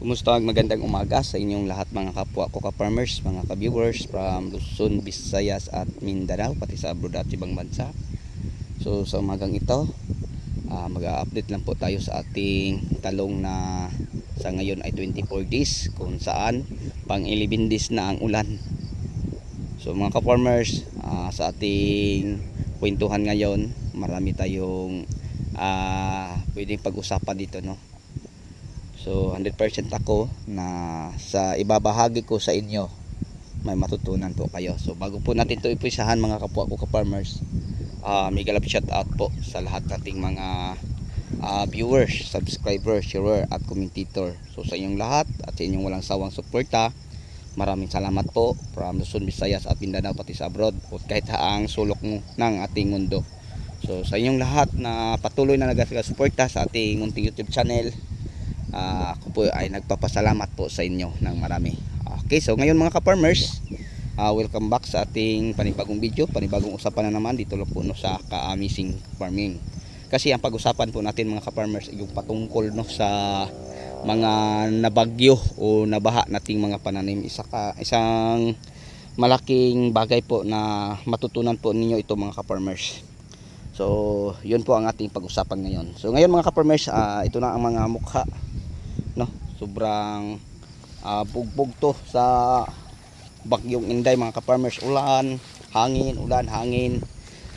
Kumusta? Magandang umaga sa inyong lahat mga kapwa ko ka-farmers, mga ka-viewers from Luzon, Visayas at Mindanao, pati sa abroad at ibang bansa. So sa umagang ito, mag-update lang po tayo sa ating talong na sa ngayon ay 24 days, kung saan pang 11 days na ang ulan. So mga ka-farmers, sa ating kwentuhan ngayon, marami tayong pwedeng pag-usapan dito, no? So 100% ako na sa ibabahagi ko sa inyo may matutunan po kayo. So bago po natin ito ipisahan mga kapwa ko ka-farmers, mega love shout out po sa lahat nating mga viewers, subscribers, sharer at commentator. So sa inyong lahat at sa inyong walang sawang suporta, maraming salamat po from Luzon, Visayas at Mindanao, pati sa abroad o kahit saang sulok ng ating mundo. So sa inyong lahat na patuloy na nagsuporta sa ating munting YouTube channel, ako po ay nagpapasalamat po sa inyo ng marami. Okay, so ngayon mga ka-farmers, welcome back sa ating panibagong video, panibagong usapan na naman dito lang po no, sa Ka-Amazing Farming. Kasi ang pag-usapan po natin mga ka-farmers yung patungkol no, sa mga nabagyo o nabaha nating mga pananim. Isang malaking bagay po na matutunan po ninyo ito mga ka-farmers. So yun po ang ating pag-usapan ngayon. So ngayon mga ka-farmers, ito na ang mga mukha, no, sobrang bugbog to sa bagyong Inday mga ka-farmers. Ulan, hangin.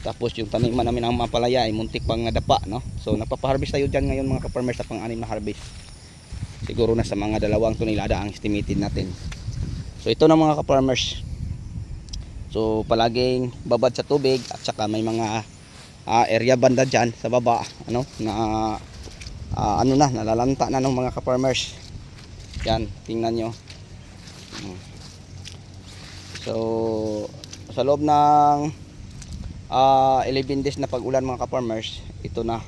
Tapos yung taniman namin ang mapalaya ay muntik pang nadapa, no. So nagpapa-harvest tayo dyan ngayon mga ka-farmers sa pang-anim na harvest. Siguro na sa mga 2 tonelada ang estimated natin. So ito na mga ka-farmers. So palaging babad sa tubig at saka may mga area banda dyan sa baba, ano, na nalalanta na ng mga ka-farmers. Yan, tingnan nyo. So sa loob ng 11 days na pag-ulan mga ka-farmers, ito na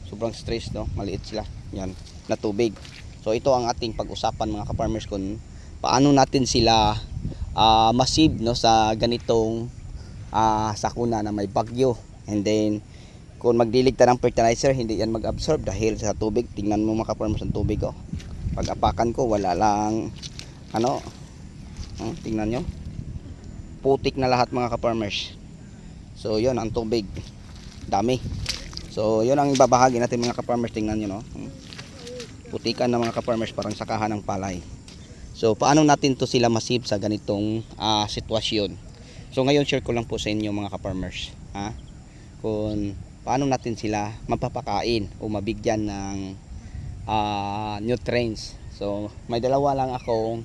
sobrang stress, no, maliit sila yan na tubig. So ito ang ating pag-usapan mga ka-farmers, kung paano natin sila masave, no, sa ganitong sakuna na may bagyo. And then kung magdilig ta ng fertilizer, hindi yan mag-absorb dahil sa tubig. Tingnan mo mga ka-farmers ang tubig, oh. Pag apakan ko wala lang ano, tingnan nyo, putik na lahat mga ka-farmers. So yun ang tubig, dami. So yun ang ibabahagi natin mga ka-farmers. Tingnan nyo, no, putikan na mga ka-farmers, parang sakahan ng palay. So paano natin to sila masave sa ganitong sitwasyon? So ngayon share ko lang po sa inyo mga ka-farmers, kung paano natin sila mapapakain o mabigyan ng nutrients. So may dalawa lang akong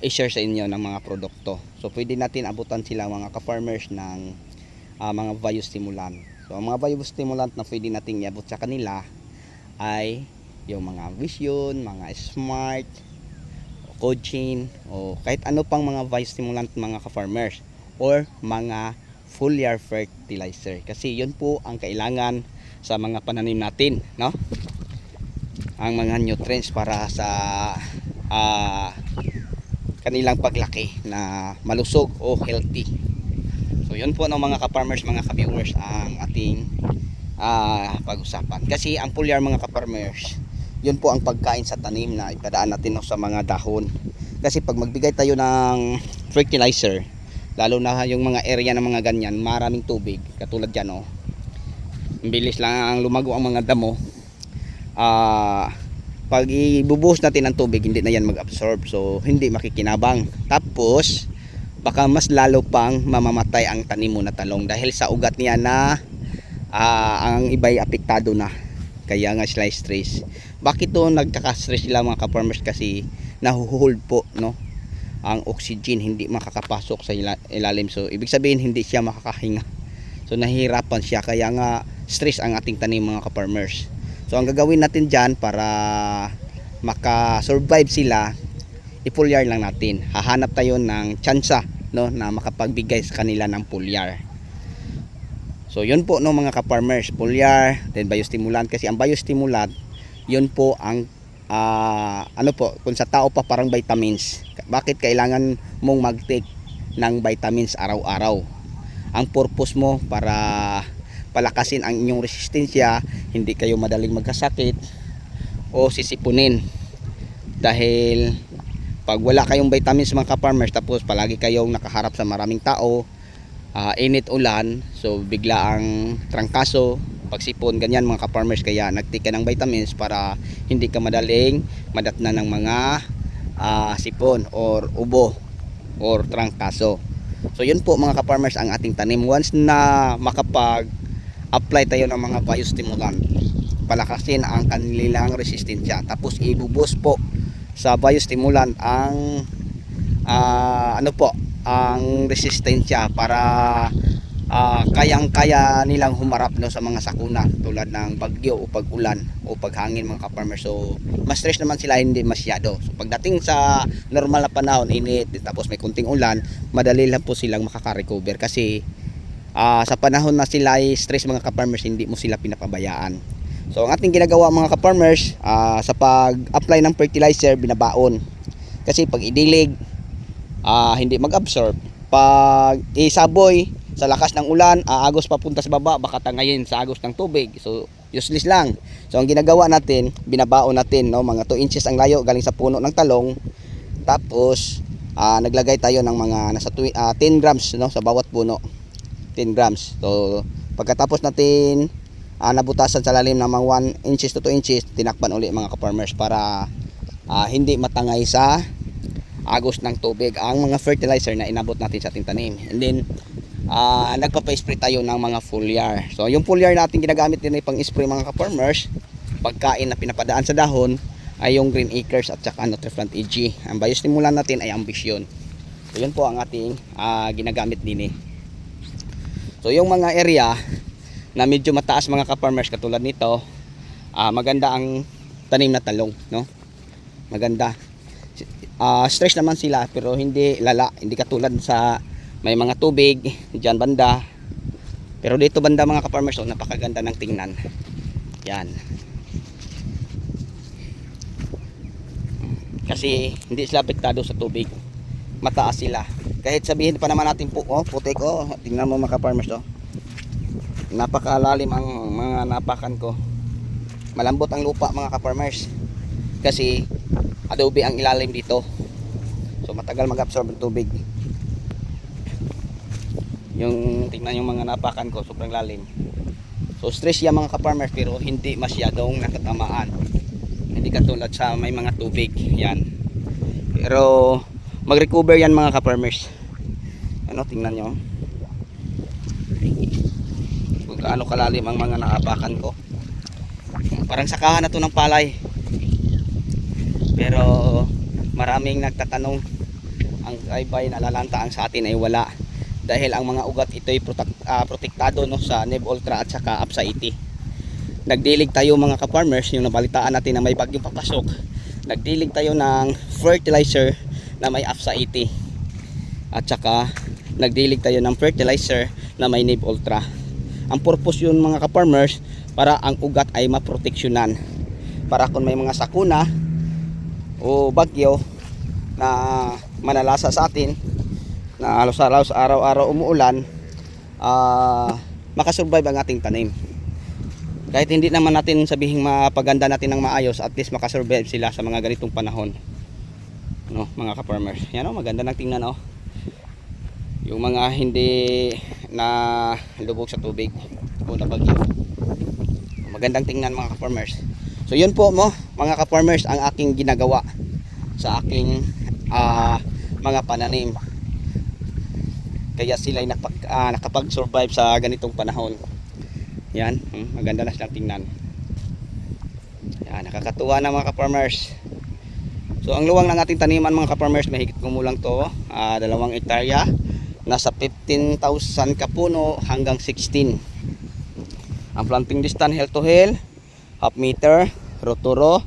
i-share sa inyo ng mga produkto. So pwede natin abutan sila mga ka-farmers ng mga biostimulant. So ang mga biostimulant na pwede natin iabot sa kanila ay yung mga Vision, mga Smart, Coaching, o kahit ano pang mga biostimulant mga ka-farmers, or mga foliar fertilizer, kasi yun po ang kailangan sa mga pananim natin, no, ang mga nutrients para sa kanilang paglaki na malusog o healthy. So yun po ng mga ka-farmers, mga ka-viewers, ang ating pag-usapan. Kasi ang foliar mga ka-farmers, yun po ang pagkain sa tanim na ipadaan natin, no, sa mga dahon. Kasi pag magbigay tayo ng fertilizer, lalo na yung mga area ng mga ganyan, maraming tubig, katulad dyan, oh, bilis lang ang lumago ang mga damo. Pag ibubuhos natin ng tubig, hindi na yan mag-absorb, so hindi makikinabang. Tapos baka mas lalo pang mamamatay ang tanim mo na talong dahil sa ugat niya na ang iba'y apektado na. Kaya nga sila stress. Bakit to nagkaka-stress sila mga ka-farmers? Kasi nahuhold po, no, ang oxygen, hindi makakapasok sa ilalim. So ibig sabihin hindi siya makakahinga. So nahihirapan siya, kaya nga stress ang ating tanim mga ka-farmers. So ang gagawin natin dyan para makasurvive sila, i-foliar lang natin. Hahanap tayo ng tsansa, no, na makapagbigay sa kanila ng foliar. So yun po, no, mga ka-farmers, foliar, then biostimulant. Kasi ang biostimulant, yun po ang kung sa tao pa parang vitamins. Bakit kailangan mong mag-take ng vitamins araw-araw? Ang purpose mo para palakasin ang inyong resistensya, hindi kayo madaling magkasakit o sisipunin. Dahil pag wala kayong vitamins mga ka-farmers, tapos palagi kayong nakaharap sa maraming tao, init, ulan, so bigla ang trangkaso, pagsipon, ganyan mga ka-farmers. Kaya nagtika ng vitamins para hindi ka madaling madatnan ng mga sipon or ubo or trangkaso. So yun po mga ka-farmers ang ating tanim. Once na makapag-apply tayo ng mga biostimulant, palakasin ang kanilang resistensya, tapos ibubos po sa biostimulant ang ang resistensya para kayang-kaya nilang humarap sa mga sakuna tulad ng bagyo o pag-ulan o paghangin mga ka-farmers. So mas stress naman sila, hindi masyado. So pagdating sa normal na panahon, init tapos may kunting ulan, madali lang po silang makaka-recover kasi sa panahon na sila ay stress mga ka-farmers, hindi mo sila pinapabayaan. So ang ating ginagawa mga ka-farmers, sa pag-apply ng fertilizer, binabaon. Kasi pag idilig, hindi mag-absorb. Pag isaboy, sa lakas ng ulan, agos papunta sa baba, baka tangayin sa agos ng tubig. So useless lang. So ang ginagawa natin, binabaon natin, no? Mga 2 inches ang layo galing sa puno ng talong. Tapos naglagay tayo ng mga nasa 10 grams, no, sa bawat puno. 10 grams. So pagkatapos natin nabutasan sa lalim ng mga 1 inches to 2 inches, tinakpan uli mga ka-farmers para hindi matangay sa agos ng tubig ang mga fertilizer na inabot natin sa ating tanim. And then nagpapa-spray tayo ng mga foliar. So yung foliar natin ginagamit din ay pang-spray mga ka-farmers. Pagkain na pinapadaan sa dahon ay yung Green Acres at saka Nutriplant AG. Ang biostimulant natin ay Ambition. So yun po ang ating ginagamit din. So yung mga area na medyo mataas mga ka-farmers katulad nito, maganda ang tanim na talong, no? Maganda. Stress naman sila pero hindi lala, hindi katulad sa may mga tubig diyan banda. Pero dito banda mga ka-farmers, napakaganda ng tingnan. Yan. Kasi hindi sila apektado sa tubig. Mataas sila. Kahit sabihin pa naman natin po, putik, tingnan mo mga ka-farmers, napakalalim ang mga napakan ko. Malambot ang lupa mga ka-farmers kasi adobe ang ilalim dito, so matagal mag-absorb ng tubig. Yung tingnan yung mga napakan ko, sobrang lalim. So stress yan mga ka-farmers pero hindi masyadong nakatamaan, hindi katulad sa may mga tubig. Yan, pero mag-recover yan mga ka-farmers. Tingnan nyo gaano kalalim ang mga naapakan ko. Parang sakahan na to ng palay. Pero maraming nagtatanong, ang kaibay na lalanta ang sa atin ay wala. Dahil ang mga ugat ito ay protektado, no, sa Neb Ultra at saka APSA 80. Nagdilig tayo mga ka-farmers, yung nabalitaan natin na may bagyong papasok. Nagdilig tayo ng fertilizer na may APSA 80. At saka nagdilig tayo ng fertilizer na may Neb Ultra. Ang purpose yun mga ka-farmers, para ang ugat ay maproteksyonan, para kung may mga sakuna o bagyo na manalasa sa atin, na halos araw-araw umuulan, makasurvive ang ating tanim. Kahit hindi naman natin sabihin mapaganda natin ng maayos, at least makasurvive sila sa mga ganitong panahon, no, mga ka-farmers. Yan, maganda ng tingnan, yung mga hindi na lubog sa tubig o na bagyo, magandang tingnan mga ka-farmers. So yun po mga ka-farmers ang aking ginagawa sa aking mga pananim, kaya sila ay nakapag-survive sa ganitong panahon. Yan, maganda na silang tingnan. Yan, nakakatuwa na mga ka-farmers. So ang luwang ng ating taniman mga ka-farmers, mahigit kumulang to 2 hektarya. Nasa 15,000 kapuno hanggang 16. Ang planting distance hill to hill, half meter, row to row,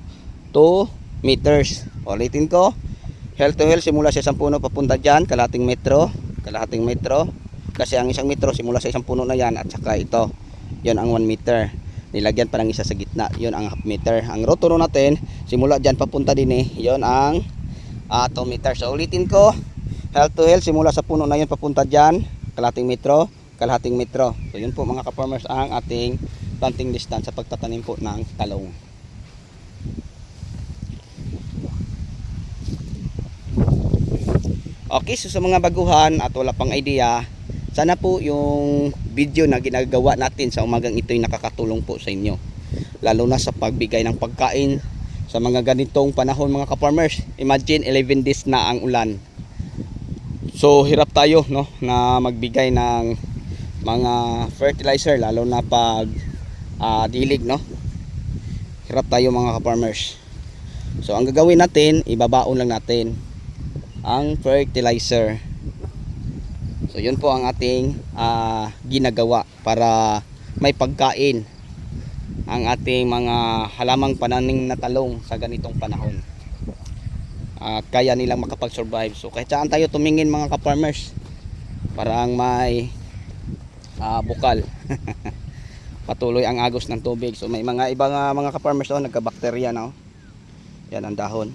2 meters. Ulitin ko, hill to hill simula sa isang puno papunta dyan, kalahating metro. Kasi ang isang metro simula sa isang puno na yan, at saka ito, yon ang 1 meter. Nilagyan pa ng isa sa gitna, yon ang half meter. Ang row to row natin, simula dyan papunta din yon ang 2 meters. So ulitin ko, hill to hill simula sa puno na yun papunta dyan, kalahating metro. So yun po mga ka-farmers ang ating planting distance sa pagtatanim po ng talong. Okay, so sa mga baguhan at wala pang idea, sana po yung video na ginagawa natin sa umagang ito ay nakakatulong po sa inyo. Lalo na sa pagbigay ng pagkain sa mga ganitong panahon mga ka-farmers. Imagine 11 days na ang ulan. So hirap tayo no na magbigay ng mga fertilizer lalo na pag dilig no. Hirap tayo mga ka-farmers. So ang gagawin natin, ibabaon lang natin ang fertilizer. So yun po ang ating ginagawa para may pagkain ang ating mga halamang pananim na talong sa ganitong panahon. Kaya nilang makapag-survive. So kahit saan tayo tumingin mga ka-farmers, parang may bukal. Patuloy ang agos ng tubig. So may mga ibang mga ka-farmers nagka-bacteria na. Yan ang dahon.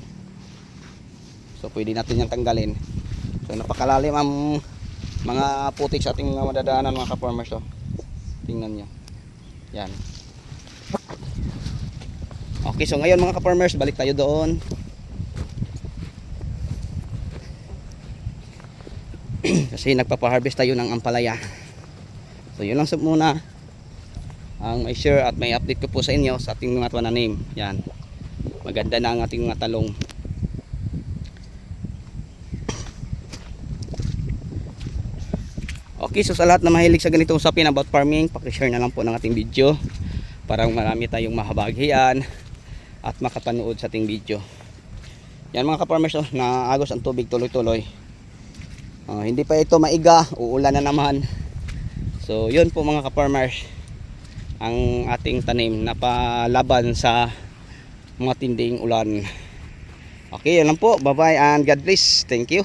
So pwede natin yang tanggalin. So napakalalim ang mga putik sa ating mga madadaanan mga ka-farmers. Tingnan nyo. Yan. Okay, so ngayon mga ka-farmers, balik tayo doon. Kasi nagpapa-harvest tayo ng ampalaya. So yun lang muna ang may share at may update ko po sa inyo sa ating mga pananim. Yan. Maganda na ang ating mga talong. Okay, so sa lahat na mahilig sa ganitong usapin about farming, paki-share na lang po ng ating video para marami tayong mahabagian at makapanood sa ating video. Yan mga ka-farmers, na agos ang tubig tuloy-tuloy. Hindi pa ito maiga, uulan na naman. So yun po mga ka-farmers, ang ating tanim na palaban sa mga tinding ulan. Okay, yan lang po. Bye bye and God bless. Thank you.